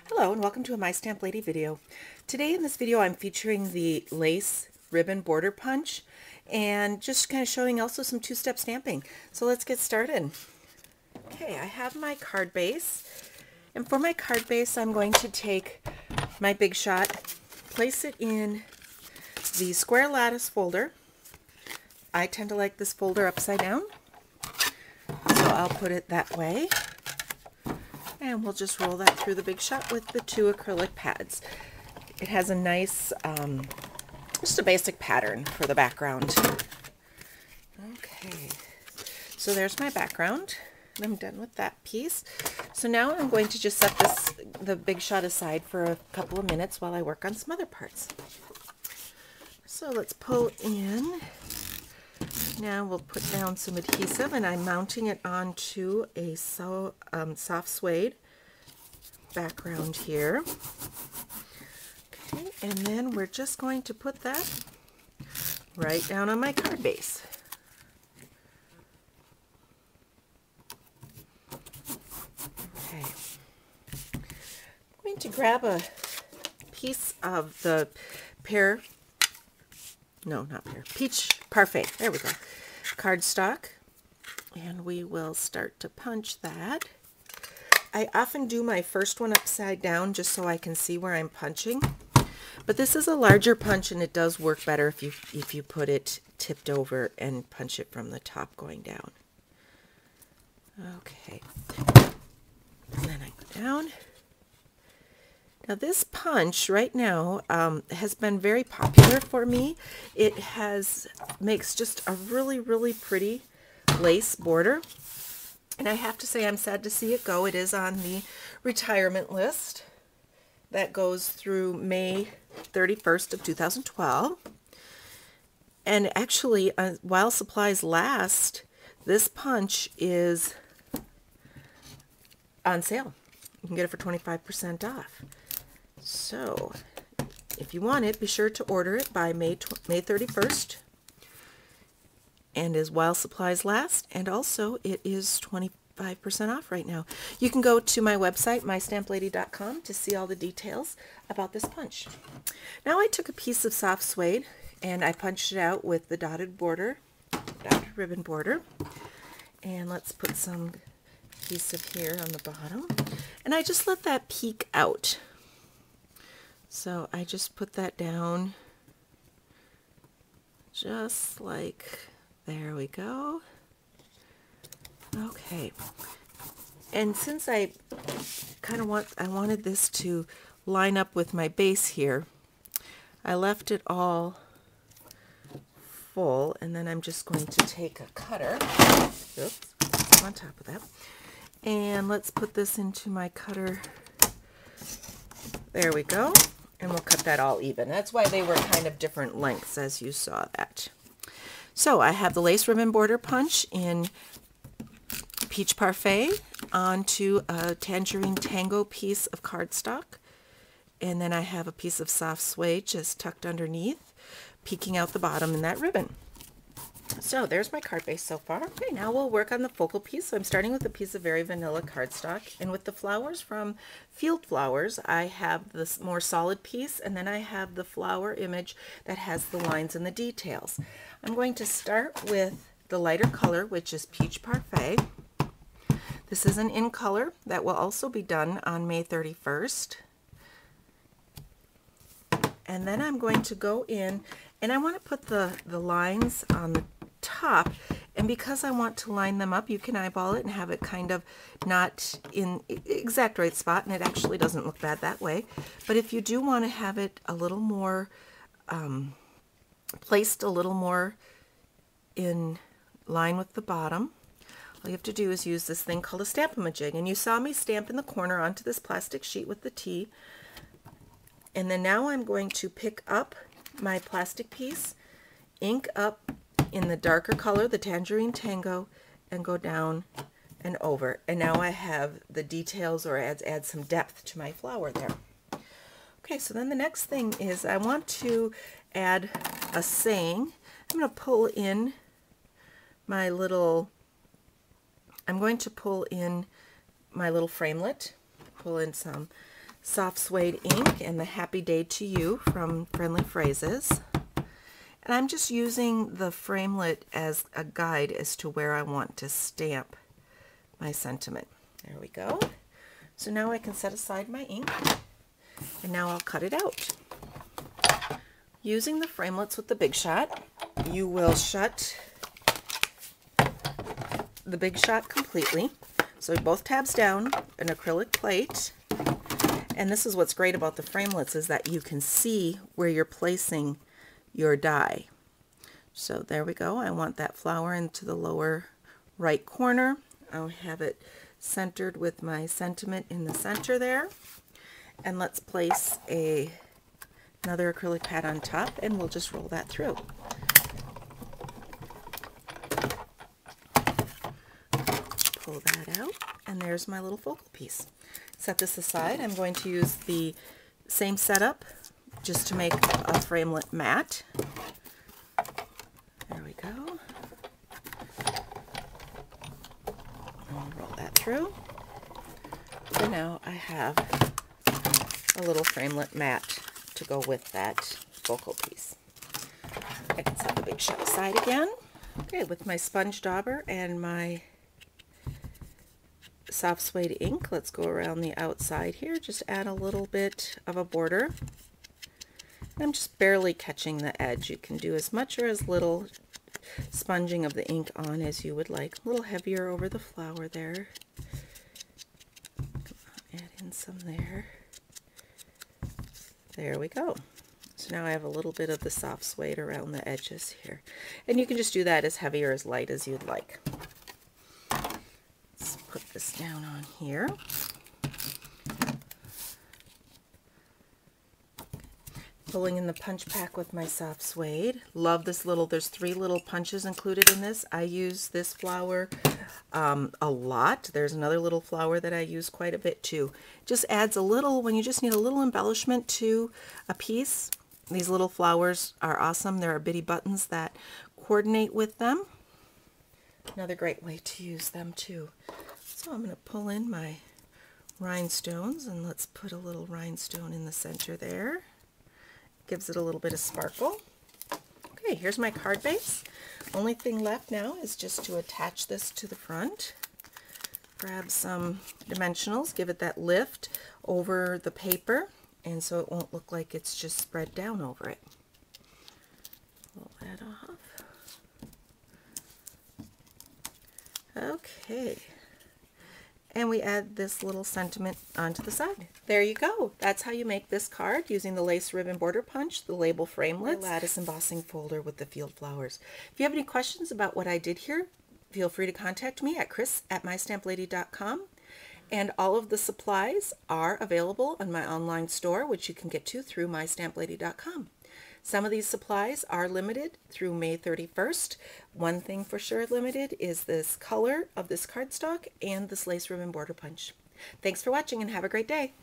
Hello and welcome to a My Stamp Lady video. Today in this video I'm featuring the lace ribbon border punch and just kind of showing also some two-step stamping. So let's get started. Okay, I have my card base, and for my card base I'm going to take my Big Shot, place it in the square lattice folder. I tend to like this folder upside down, so I'll put it that way. And we'll just roll that through the Big Shot with the two acrylic pads. It has a nice, just a basic pattern for the background. Okay, so there's my background, and I'm done with that piece. So now I'm going to just set the Big Shot aside for a couple of minutes while I work on some other parts. So let's pull in. Now we'll put down some adhesive, and I'm mounting it onto a soft suede background here. Okay, and then we're just going to put that right down on my card base. Okay, I'm going to grab a piece of the Peach Parfait, there we go, cardstock, and we will start to punch that. I often do my first one upside down just so I can see where I'm punching, but this is a larger punch and it does work better if you put it tipped over and punch it from the top going down. Okay, and then I go down. Now this punch right now has been very popular for me. It makes just a really pretty lace border. And I have to say I'm sad to see it go. It is on the retirement list that goes through May 31st of 2012. And actually, while supplies last, this punch is on sale. You can get it for 25% off. So, if you want it, be sure to order it by May 31st, and is while supplies last, and also it is 25% off right now. You can go to my website, mystamplady.com, to see all the details about this punch. Now I took a piece of soft suede and I punched it out with the dotted ribbon border, and let's put some adhesive here on the bottom, and I just let that peek out. So I just put that down just like, there we go. Okay, and since I wanted this to line up with my base here, I left it all full, and then I'm just going to take a cutter, oops, on top of that, and let's put this into my cutter. There we go. And we'll cut that all even. That's why they were kind of different lengths, as you saw that. So I have the lace ribbon border punch in Peach Parfait onto a Tangerine Tango piece of cardstock. And then I have a piece of soft suede just tucked underneath, peeking out the bottom in that ribbon. So there's my card base so far. Okay, now we'll work on the focal piece. So I'm starting with a piece of very vanilla cardstock, and with the flowers from Field Flowers, I have this more solid piece, and then I have the flower image that has the lines and the details. I'm going to start with the lighter color, which is Peach Parfait. This is an in color that will also be done on May 31st. And then I'm going to go in, and I want to put the lines on the top, and because I want to line them up, you can eyeball it and have it kind of not in exact right spot, and it actually doesn't look bad that way. But if you do want to have it a little more placed a little more in line with the bottom, all you have to do is use this thing called a Stamp-A-Ma-Jig, and you saw me stamp in the corner onto this plastic sheet with the T. And then now I'm going to pick up my plastic piece, ink up in the darker color, the Tangerine Tango, and go down and over. And now I have the details, or add some depth to my flower there. Okay, so then the next thing is I want to add a saying. I'm going to pull in my little Framelit, pull in some soft suede ink and the Happy Day to You from Friendly Phrases. And I'm just using the Framelit as a guide as to where I want to stamp my sentiment. There we go. So now I can set aside my ink, and now I'll cut it out. Using the Framelits with the Big Shot, you will shut the Big Shot completely. So both tabs down, an acrylic plate. And this is what's great about the Framelits, is that you can see where you're placing your die. So there we go. I want that flower into the lower right corner. I'll have it centered with my sentiment in the center there. And let's place another acrylic pad on top, and we'll just roll that through. Pull that out, and there's my little focal piece. Set this aside. I'm going to use the same setup just to make a Framelit mat. There we go. I'll roll that through. So now I have a little Framelit mat to go with that focal piece. I can set the Big Shot aside again. Okay, with my sponge dauber and my soft suede ink, let's go around the outside here. Just add a little bit of a border. I'm just barely catching the edge. You can do as much or as little sponging of the ink on as you would like. A little heavier over the flower there. Add in some there. There we go. So now I have a little bit of the soft suede around the edges here. And you can just do that as heavy or as light as you'd like. Let's put this down on here. Pulling in the punch pack with my soft suede. Love this little, there's 3 little punches included in this. I use this flower a lot. There's another little flower that I use quite a bit too. Just adds a little, when you just need a little embellishment to a piece, these little flowers are awesome. There are bitty buttons that coordinate with them. Another great way to use them too. So I'm going to pull in my rhinestones, and let's put a little rhinestone in the center there. Gives it a little bit of sparkle. Okay, here's my card base. Only thing left now is just to attach this to the front. Grab some dimensionals, give it that lift over the paper, and so it won't look like it's just spread down over it. Pull that off. Okay. And we add this little sentiment onto the side. There you go. That's how you make this card using the lace ribbon border punch, the label Framelits, lattice embossing folder with the field flowers. If you have any questions about what I did here, feel free to contact me at chris@mystamplady.com. And all of the supplies are available on my online store, which you can get to through mystamplady.com. Some of these supplies are limited through May 31st. One thing for sure limited is this color of this cardstock and this lace ribbon border punch. Thanks for watching and have a great day.